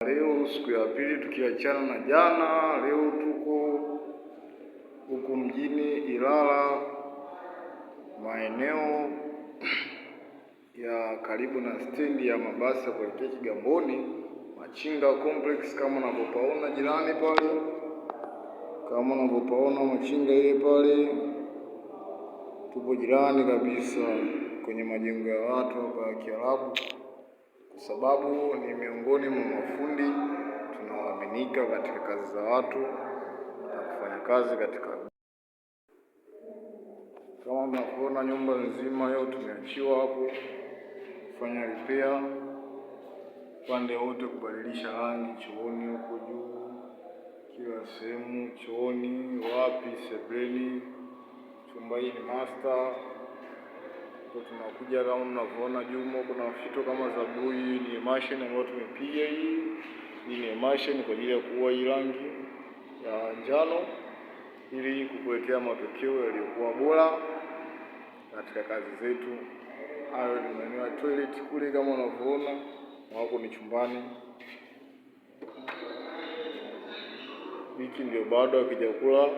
Leo siku ya pili tukiachana na jana. Leo tuko huku mjini Ilala, maeneo ya karibu na stendi ya mabasi ya kuelekea Kigamboni, Machinga Complex. Kama unavyopaona jirani pale, kama unavyopaona Machinga ile pale, tupo jirani kabisa kwenye majengo ya watu hapa ya Kiarabu, kwa sababu ni miongoni mwa mafundi tunaoaminika katika kazi za watu na kufanya kazi katika. Kama mnavyoona nyumba nzima leo tumeachiwa hapo kufanya repair upande wote, kubadilisha rangi chooni, huko juu, kila sehemu chooni, wapi, sebuleni, chumba hii ni master. Kwa tunakuja kama mnavyoona juu kuna fito kama za blue. Hii ni emulsion ambayo tumepiga. Hii ni emulsion kwa ajili ya kuua hii rangi ya njano ili kukuletea matokeo yaliyokuwa bora katika kazi zetu. Hayo ni maeneo ya toilet kule kama unavyoona, wako ni chumbani. Hiki ndio bado hakijakula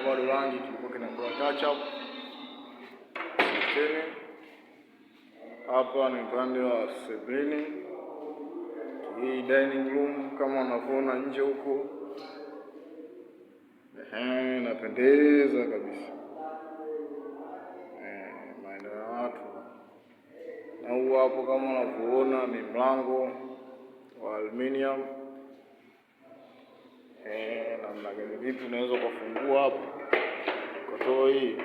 bado rangi, kilikuwa kinakula touch up. Hapa ni upande wa sebuleni. Hii dining room kama unavyoona nje huko, napendeza kabisa. Maeneo ya watu. Na huu hapo kama unavyoona ni mlango wa aluminium. Namna gani vipi unaweza kufungua hapo kotoa hii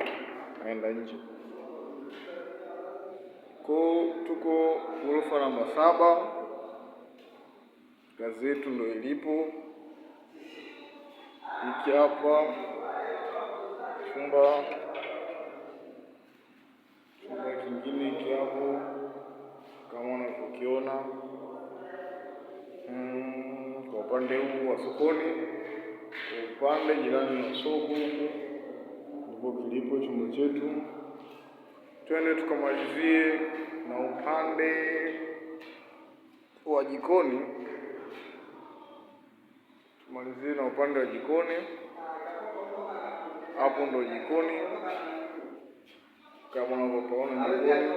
naenda nje. Tuko ghorofa namba 7. Kazi yetu ndio ilipo. Hiki hapa chumba kingine hiki hapo kama unavyokiona. Kwa upande huu wa sokoni, kwa upande jirani na soko huko ndipo kilipo chumba chetu. Twende tukamalizie na upande wa jikoni. Tumalizie na upande wa jikoni. Hapo ndo jikoni kama unavyopaona jikoni.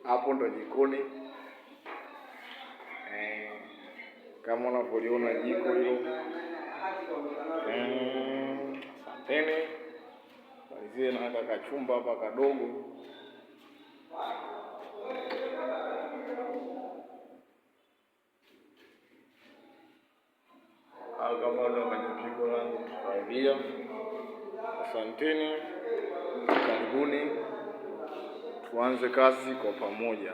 Hapo ndo jikoni kama unavyoliona jiko hilo. Asanteni. Malizie na kaka chumba hapa kadogo. Kama ndo kajipiko langu tutarudia. Asanteni. Karibuni tuanze kazi kwa pamoja.